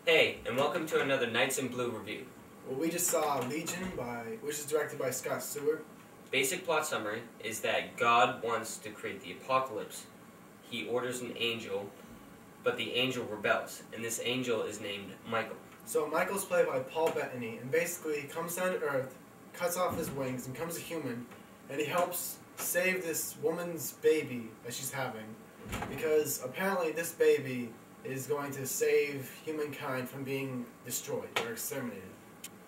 Hey, and welcome to another Knights in Blue review. Well, we just saw Legion, which is directed by Scott Stewart. Basic plot summary is that God wants to create the apocalypse. He orders an angel, but the angel rebels, and this angel is named Michael. So Michael's played by Paul Bettany, and basically he comes down to Earth, cuts off his wings, and becomes a human, and he helps save this woman's baby that she's having, because apparently this baby is going to save humankind from being destroyed or exterminated.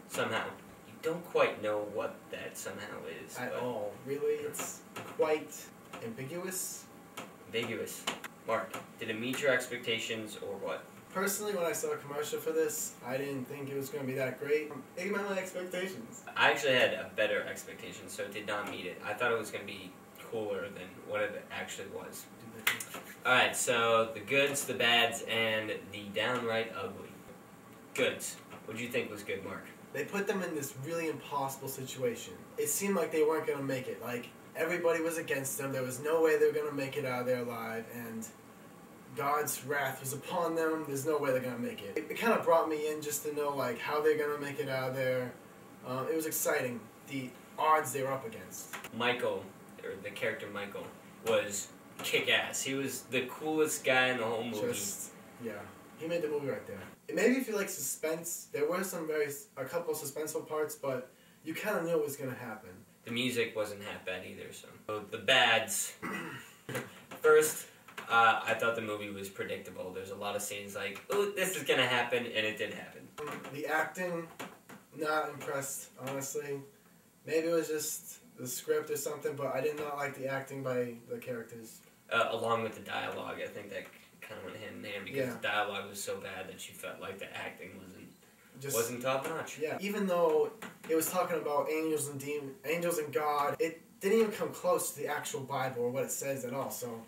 Somehow. You don't quite know what that somehow is. At all. Really? It's quite ambiguous. Ambiguous. Mark, did it meet your expectations or what? Personally, when I saw a commercial for this, I didn't think it was going to be that great. It met my expectations. I actually had a better expectation, so it did not meet it. I thought it was going to be cooler than what it actually was. Alright, so the goods, the bads, and the downright ugly. Goods. What do you think was good, Mark? They put them in this really impossible situation. It seemed like they weren't going to make it. Like, everybody was against them. There was no way they were going to make it out of there alive, and God's wrath was upon them. There's no way they're going to make it. It kind of brought me in just to know, like, how they're going to make it out of there. It was exciting, the odds they were up against. Michael, or the character Michael, was kick-ass. He was the coolest guy in the whole movie. Yeah. He made the movie right there. It made me feel like suspense. There were a couple of suspenseful parts, but you kind of knew it was going to happen. The music wasn't half bad either, so the bads. First, I thought the movie was predictable. There's a lot of scenes like, oh, this is going to happen, and it did happen. The acting, not impressed, honestly. Maybe it was just the script or something, but I did not like the acting by the characters. Along with the dialogue, I think that kind of went hand in hand because the dialogue was so bad that you felt like the acting wasn't top notch. Yeah, even though it was talking about angels and God, it didn't even come close to the actual Bible or what it says at all. So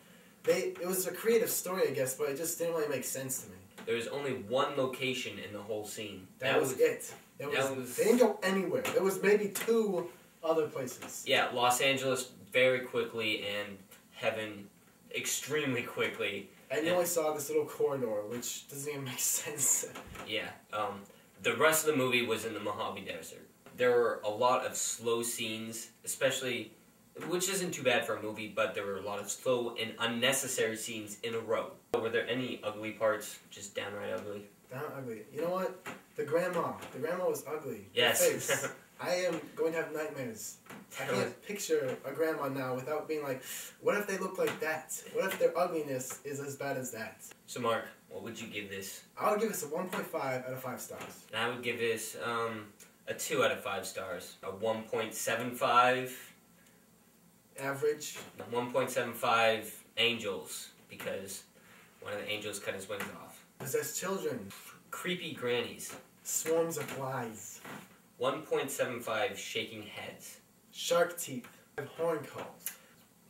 it was a creative story, I guess, but it just didn't really make sense to me. There was only one location in the whole scene. That was it. They didn't go anywhere. There was maybe 2 other places. Yeah, Los Angeles very quickly and heaven extremely quickly. And you only saw this little corridor, which doesn't even make sense. Yeah. The rest of the movie was in the Mojave Desert. There were a lot of slow scenes, especially, which isn't too bad for a movie, but there were a lot of slow and unnecessary scenes in a row. Were there any ugly parts? Just downright ugly? Downright ugly. You know what? The grandma. The grandma was ugly. Yes. Her face. I am going to have nightmares. I can't picture a grandma now without being like, what if they look like that? What if their ugliness is as bad as that? So Mark, what would you give this? I would give this a 1.5 out of 5 stars. And I would give this a 2 out of 5 stars. A 1.75. Average. 1.75 angels, because one of the angels cut his wings off. Possessed children. Creepy grannies. Swarms of flies. 1.75 shaking heads. Shark teeth. Horn calls.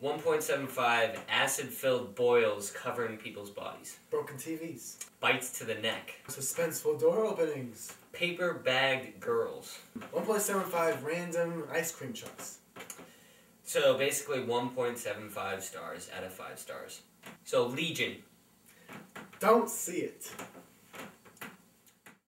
1.75 acid-filled boils covering people's bodies. Broken TVs. Bites to the neck. Suspenseful door openings. Paper-bagged girls. 1.75 random ice cream trucks. So basically 1.75 stars out of 5 stars. So Legion. Don't see it.